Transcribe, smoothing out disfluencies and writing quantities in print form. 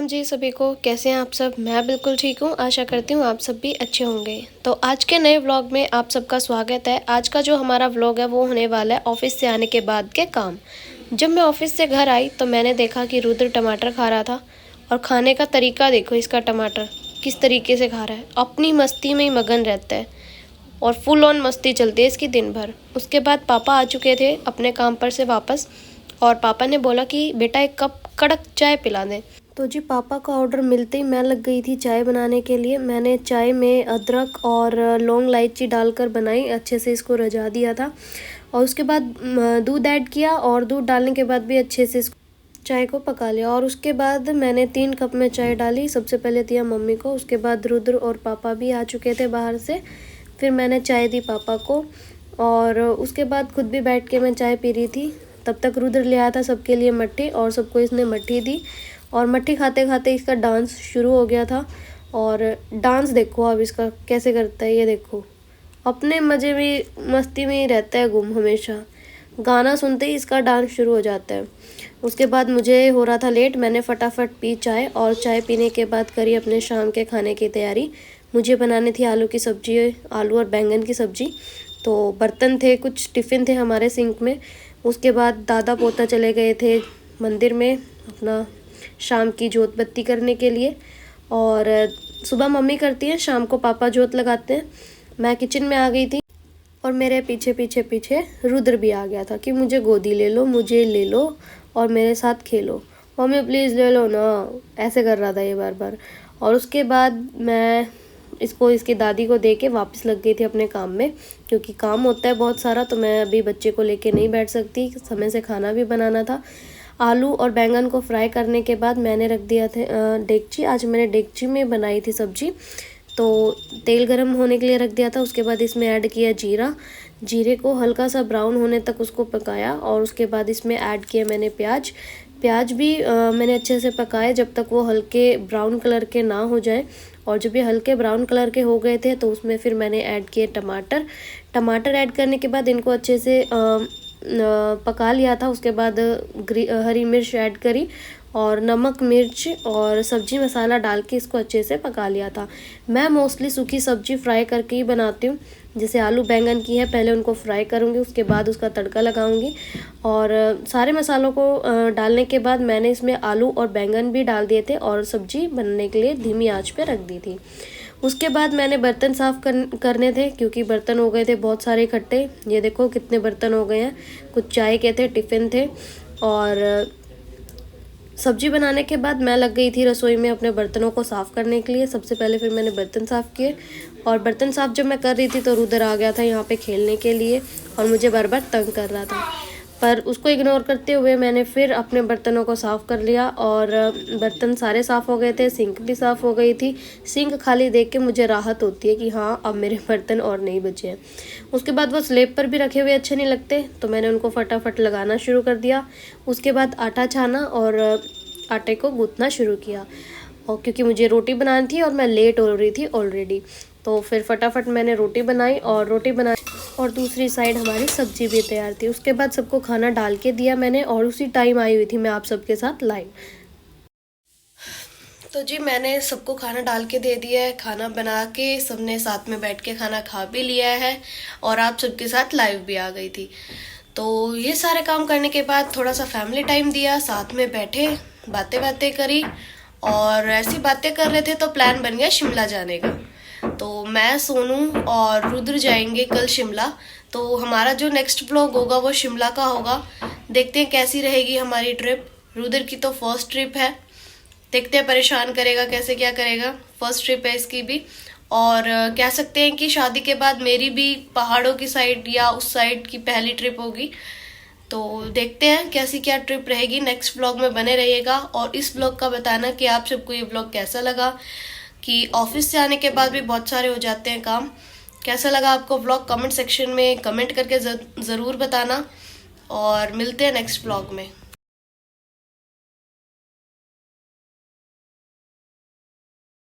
राम जी सभी को। कैसे हैं आप सब? मैं बिल्कुल ठीक हूँ। आशा करती हूँ आप सब भी अच्छे होंगे। तो आज के नए व्लॉग में आप सबका स्वागत है। आज का जो हमारा व्लॉग है वो होने वाला है ऑफिस से आने के बाद के काम। जब मैं ऑफिस से घर आई तो मैंने देखा कि रुद्र टमाटर खा रहा था। और खाने का तरीका देखो इसका, टमाटर किस तरीके से खा रहा है। अपनी मस्ती में ही मगन रहता है और फुल ऑन मस्ती चलती है इसकी दिन भर। उसके बाद पापा आ चुके थे अपने काम पर से वापस, और पापा ने बोला कि बेटा एक कप कड़क चाय पिला दें। तो जी पापा का ऑर्डर मिलते ही मैं लग गई थी चाय बनाने के लिए। मैंने चाय में अदरक और लौंग इलायची डालकर बनाई, अच्छे से इसको रजा दिया था। और उसके बाद दूध ऐड किया और दूध डालने के बाद भी अच्छे से चाय को पका लिया। और उसके बाद मैंने 3 कप में चाय डाली। सबसे पहले दिया मम्मी को, उसके बाद रुद्र और पापा भी आ चुके थे बाहर से। फिर मैंने चाय दी पापा को और उसके बाद खुद भी बैठ के मैं चाय पी रही थी। तब तक रुद्र ले आया था सबके लिए मट्ठी और सबको इसने मट्ठी दी। और मट्ठी खाते खाते इसका डांस शुरू हो गया था। और डांस देखो अब इसका कैसे करता है, ये देखो। अपने मज़े में मस्ती में ही रहता है गुम हमेशा। गाना सुनते ही इसका डांस शुरू हो जाता है। उसके बाद मुझे हो रहा था लेट, मैंने फटाफट पी चाय। और चाय पीने के बाद करी अपने शाम के खाने की तैयारी। मुझे बनानी थी आलू की सब्ज़ी, आलू और बैंगन की सब्ज़ी। तो बर्तन थे, कुछ टिफ़िन थे हमारे सिंक में। उसके बाद दादा पोता चले गए थे मंदिर में अपना शाम की जोत बत्ती करने के लिए। और सुबह मम्मी करती है, शाम को पापा जोत लगाते हैं। मैं किचन में आ गई थी और मेरे पीछे पीछे पीछे रुद्र भी आ गया था कि मुझे गोदी ले लो, मुझे ले लो और मेरे साथ खेलो। मम्मी प्लीज़ ले लो ना, ऐसे कर रहा था ये बार बार। और उसके बाद मैं इसको इसकी दादी को दे के वापस लग गई थी अपने काम में, क्योंकि काम होता है बहुत सारा। तो मैं अभी बच्चे को लेके नहीं बैठ सकती, समय से खाना भी बनाना था। आलू और बैंगन को फ्राई करने के बाद मैंने रख दिया था डेगची। आज मैंने डेगची में बनाई थी सब्जी। तो तेल गरम होने के लिए रख दिया था। उसके बाद इसमें ऐड किया जीरा। जीरे को हल्का सा ब्राउन होने तक उसको पकाया। और उसके बाद इसमें ऐड किया मैंने प्याज। प्याज भी मैंने अच्छे से पकाए जब तक वो हल्के ब्राउन कलर के ना हो जाए। और जब ये हल्के ब्राउन कलर के हो गए थे तो उसमें फिर मैंने ऐड किए टमाटर। टमाटर ऐड करने के बाद इनको अच्छे से पका लिया था। उसके बाद हरी मिर्च ऐड करी और नमक मिर्च और सब्जी मसाला डाल के इसको अच्छे से पका लिया था। मैं मोस्टली सूखी सब्जी फ्राई करके ही बनाती हूँ। जैसे आलू बैंगन की है, पहले उनको फ्राई करूँगी, उसके बाद उसका तड़का लगाऊंगी। और सारे मसालों को डालने के बाद मैंने इसमें आलू और बैंगन भी डाल दिए थे और सब्जी बनने के लिए धीमी आंच पे रख दी थी। उसके बाद मैंने बर्तन साफ़ करने थे, क्योंकि बर्तन हो गए थे बहुत सारे इकट्ठे। ये देखो कितने बर्तन हो गए हैं। कुछ चाय के थे, टिफ़िन थे। और सब्जी बनाने के बाद मैं लग गई थी रसोई में अपने बर्तनों को साफ़ करने के लिए। सबसे पहले फिर मैंने बर्तन साफ़ किए। और बर्तन साफ़ जब मैं कर रही थी तो रुद्र आ गया था यहाँ पे खेलने के लिए और मुझे बार बार तंग कर रहा था। पर उसको इग्नोर करते हुए मैंने फिर अपने बर्तनों को साफ़ कर लिया। और बर्तन सारे साफ़ हो गए थे, सिंक भी साफ़ हो गई थी। सिंक खाली देख के मुझे राहत होती है कि हाँ अब मेरे बर्तन और नहीं बचे हैं। उसके बाद वो स्लेब पर भी रखे हुए अच्छे नहीं लगते, तो मैंने उनको फटाफट लगाना शुरू कर दिया। उसके बाद आटा छाना और आटे को गूँथना शुरू किया। और क्योंकि मुझे रोटी बनानी थी और मैं लेट हो रही थी ऑलरेडी, तो फिर फटाफट मैंने रोटी बनाई। और दूसरी साइड हमारी सब्जी भी तैयार थी। उसके बाद सबको खाना डाल के दिया मैंने और उसी टाइम आई हुई थी मैं आप सबके साथ लाइव। तो जी मैंने सबको खाना डाल के दे दिया है। खाना बना के सबने साथ में बैठ के खाना खा भी लिया है और आप सबके साथ लाइव भी आ गई थी। तो ये सारे काम करने के बाद थोड़ा सा फैमिली टाइम दिया, साथ में बैठे, बातें बातें करी। और ऐसी बातें कर रहे थे तो प्लान बन गया शिमला जाने का। तो मैं, सोनू और रुद्र जाएंगे कल शिमला। तो हमारा जो नेक्स्ट ब्लॉग होगा वो शिमला का होगा। देखते हैं कैसी रहेगी हमारी ट्रिप। रुद्र की तो फर्स्ट ट्रिप है, देखते हैं परेशान करेगा कैसे, क्या करेगा। फर्स्ट ट्रिप है इसकी भी। और कह सकते हैं कि शादी के बाद मेरी भी पहाड़ों की साइड या उस साइड की पहली ट्रिप होगी। तो देखते हैं कैसी क्या ट्रिप रहेगी। नेक्स्ट ब्लॉग में बने रहिएगा और इस ब्लॉग का बताना कि आप सबको ये ब्लॉग कैसा लगा। कि ऑफिस से आने के बाद भी बहुत सारे हो जाते हैं काम। कैसा लगा आपको ब्लॉग कमेंट सेक्शन में कमेंट करके ज़रूर बताना। और मिलते हैं नेक्स्ट ब्लॉग में।